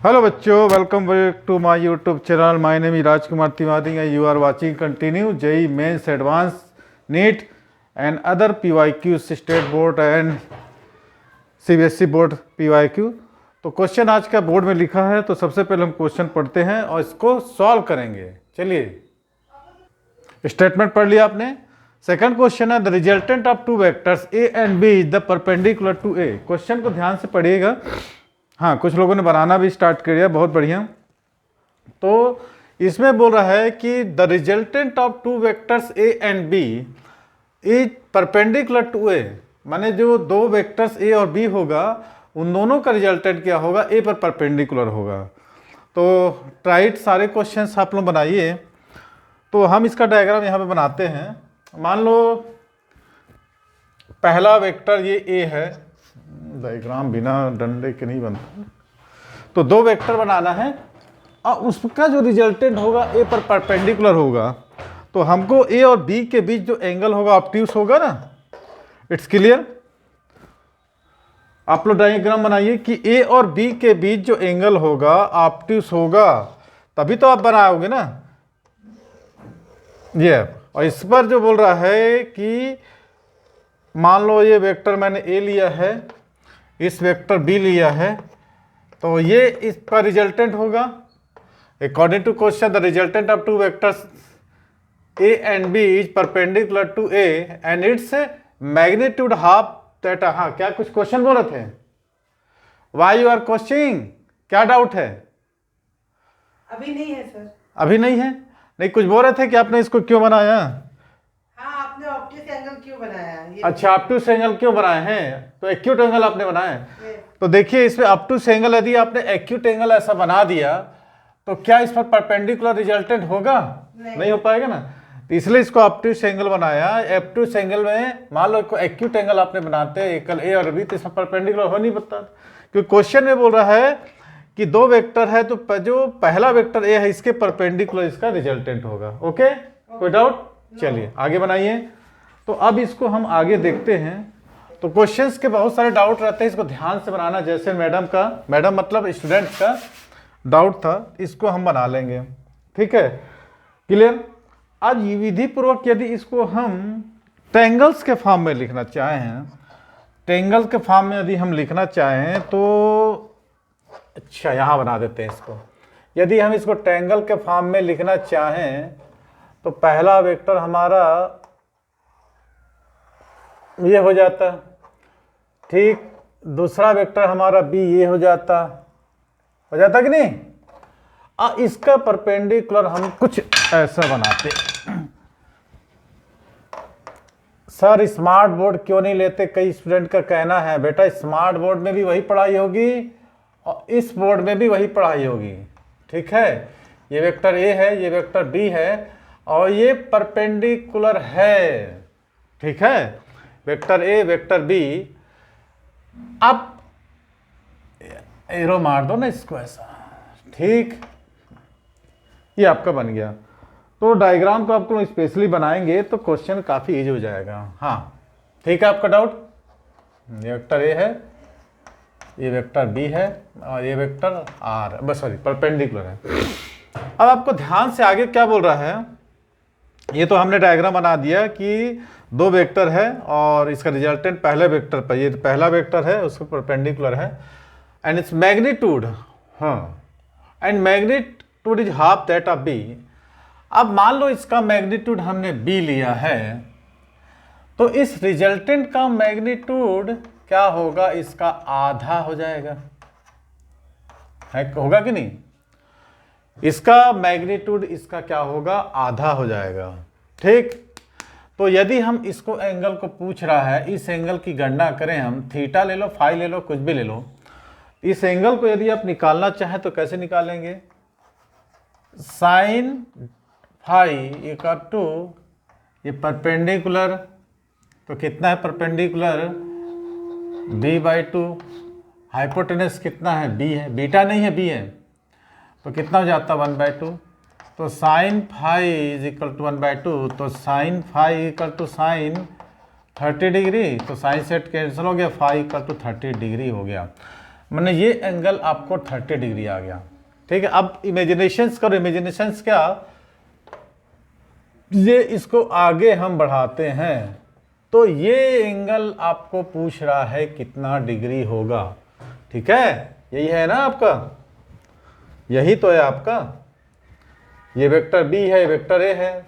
Hello बच्चों, welcome back to my YouTube channel. My name is Rajkumar Tiwari and you are watching continue JEE Mains advance NEET and other PYQ state board and CBSE board PYQ. तो question आज का board में लिखा है, तो सबसे पहले हम क्वेश्चन पढ़ते हैं और इसको सॉल्व करेंगे। चलिए, स्टेटमेंट पढ़ लिया आपने। सेकंड क्वेश्चन है, the resultant of two vectors A and B is the perpendicular to A. Question को ध्यान से पढ़िएगा। हाँ, कुछ लोगों ने बनाना भी स्टार्ट कर दिया, बहुत बढ़िया। तो इसमें बोल रहा है कि the resultant of two vectors A and B is perpendicular to a, माने जो दो वेक्टर्स ए और बी होगा उन दोनों का रिजल्टेंट क्या होगा, ए पर परपेंडिकुलर होगा। तो ट्राइट सारे क्वेश्चंस आप लोग बनाइए। तो हम इसका डायग्राम यहाँ पे बनाते हैं। मान लो पहला वेक्टर ये ए है, डायग्राम बिना डंडे के नहीं बनता। तो दो वेक्टर बनाना है और उसका जो रिजल्टेंट होगा ए पर परपेंडिकुलर होगा। तो हमको ए और बी के बीच जो एंगल होगा ऑब्ट्यूस होगा ना। It's clear. आप लोग डायग्राम बनाइए कि ए और बी के बीच जो एंगल होगा ऑब्ट्यूस होगा, तभी तो आप बनाओगे ना ये। और इस पर जो बोल रहा है कि मान लो ये वेक्टर मैंने ए लिया है, इस वेक्टर बी लिया है, तो ये इस पर रिजल्टेंट होगा। According to question the resultant of two vectors A and B is perpendicular to A and its magnitude half that. हाँ, क्या कुछ क्वेश्चन बोल रहे थे? वाई यू आर क्वेश्चनिंग, क्या डाउट है? अभी नहीं है सर। अभी नहीं है? नहीं, कुछ बोल रहे थे कि आपने इसको क्यों बनाया? हाँ, आपने ऑप्टिक्स एंगल क्यों बनाया ये? अच्छा, ऑब्ट्यूस एंगल क्यों बनाए हैं? तो एक्यूट एंगल आपने बनाए। ये। तो देखिए, इसमें ऑब्ट्यूस एंगल यदि आपने एक्यूट एंगल ऐसा बना दिया तो क्या इस पर परपेंडिकुलर रिजल्टेंट होगा? नहीं हो पाएगा ना। तो इसलिए इसको ऑब्ट्यूस एंगल बनाया। ऑब्ट्यूस एंगल में मान लो एक्यूट एंगल आपने बनाते हैं एकल ए और बी, तो इसमें परपेंडिकुलर हो नहीं पाता, क्योंकि क्वेश्चन में बोल रहा है कि दो वेक्टर है, तो जो पहला वेक्टर ए है इसके परपेंडिकुलर इसका रिजल्टेंट होगा। ओके, कोई डाउट? चलिए आगे बनाइए। तो अब इसको हम आगे देखते हैं। तो क्वेश्चंस के बहुत सारे डाउट रहते हैं, इसको ध्यान से बनाना। जैसे मैडम मतलब स्टूडेंट का डाउट था, इसको हम बना लेंगे। ठीक है, क्लियर। आज विधि पूर्वक यदि इसको हम ट्रायंगल्स के फॉर्म में लिखना चाहें, ट्रायंगल के फॉर्म में यदि हम लिखना चाहें तो अच्छा यहाँ बना देते हैं इसको। यदि हम इसको ट्रायंगल के फॉर्म में लिखना चाहें तो पहला वेक्टर हमारा ये हो जाता, ठीक। दूसरा वेक्टर हमारा बी ये हो जाता कि नहीं। इसका परपेंडिकुलर हम कुछ ऐसा बनाते। सर स्मार्ट बोर्ड क्यों नहीं लेते? कई स्टूडेंट का कहना है बेटा स्मार्ट बोर्ड में भी वही पढ़ाई होगी और इस बोर्ड में भी वही पढ़ाई होगी। ठीक है, ये वेक्टर ए है, ये वेक्टर बी है और ये परपेंडिकुलर है। ठीक है, वेक्टर ए वेक्टर बी। अब एरो मार दो ना इसको ऐसा, ठीक। ये आपका बन गया। तो डायग्राम को आपको स्पेशली बनाएंगे तो क्वेश्चन काफ़ी इजी हो जाएगा। हाँ, ठीक है। आपका डाउट, ये वेक्टर ए है, ये वेक्टर बी है और ये वेक्टर आर, बस सॉरी परपेंडिकुलर है। अब आपको ध्यान से आगे क्या बोल रहा है, ये तो हमने डायग्राम बना दिया कि दो वेक्टर है और इसका रिजल्टेंट पहले वेक्टर पर, ये पहला वेक्टर है उसको परपेंडिकुलर है एंड इट्स मैग्नीट्यूड, हाँ, and magnitude is half that of B. अब मान लो इसका मैग्नीट्यूड हमने बी लिया है, तो इस रिजल्टेंट का मैग्नीट्यूड क्या होगा? इसका आधा हो जाएगा, है होगा कि नहीं? इसका मैग्नीट्यूड इसका क्या होगा? आधा हो जाएगा। ठीक। तो यदि हम इसको एंगल को पूछ रहा है, इस एंगल की गणना करें हम, थीटा ले लो, फाई ले लो, कुछ भी ले लो। इस एंगल को यदि आप निकालना चाहें तो कैसे निकालेंगे? साइन फाई इक्वल टू ये परपेंडिकुलर, तो कितना है परपेंडिकुलर? b/2। हाइपोटेनस कितना है? b है, बीटा नहीं है, b है। तो कितना हो जाता? 1/2। तो sine phi is equal to 1/2, तो sine phi equal to sine 30 degree, तो साइन सेट कैंसिल हो गया, फाई इक्वल टू 30 डिग्री हो गया। मैंने ये एंगल आपको 30 डिग्री आ गया। ठीक है, अब इमेजिनेशंस करो। इमेजिनेशंस क्या, ये इसको आगे हम बढ़ाते हैं तो ये एंगल आपको पूछ रहा है कितना डिग्री होगा। ठीक है, यही है ना आपका, यही तो है आपका। ये वेक्टर बी है, ये वेक्टर ए है।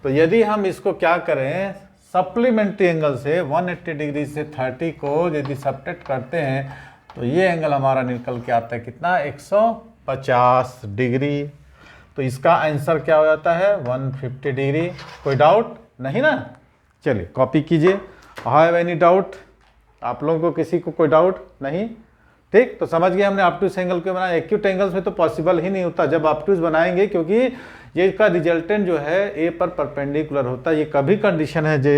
तो यदि हम इसको क्या करें, सप्लीमेंट्री एंगल से 180 डिग्री से 30 को यदि सब्ट्रैक्ट करते हैं तो ये एंगल हमारा निकल के आता है कितना, 150 डिग्री। तो इसका आंसर क्या हो जाता है, 150 डिग्री। कोई डाउट नहीं ना? चलिए कॉपी कीजिए। Have any doubt? आप लोगों को किसी को कोई डाउट नहीं? ठीक, तो समझ गए हमने ऑब्टूस एंगल क्यों बनाया। एक्यूट एंगल्स में तो पॉसिबल ही नहीं होता जब ऑब्टूस बनाएंगे, क्योंकि ये इसका रिजल्टेंट जो है ए पर परपेंडिकुलर होता है। ये कभी कंडीशन है जो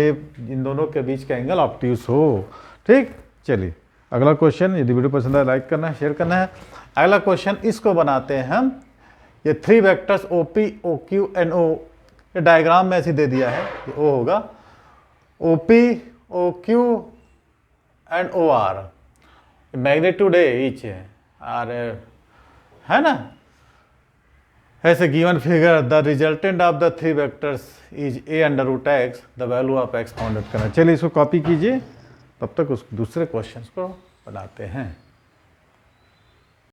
इन दोनों के बीच का एंगल ऑब्टूस हो। ठीक, चलिए अगला क्वेश्चन। यदि वीडियो पसंद आए लाइक करना है, शेयर करना है। अगला क्वेश्चन इसको बनाते हैं हम। ये 3 vectors OP, OQ and O, ये डायग्राम में ऐसे दे दिया है। ये O होगा, OP, OQ and OR, magnitude है ईच है, और है ना, ऐसे given figure the resultant of the 3 vectors is A√x, the value of x found करना। चलिए इसको कॉपी कीजिए, तब तक उस दूसरे क्वेश्चन को बनाते हैं।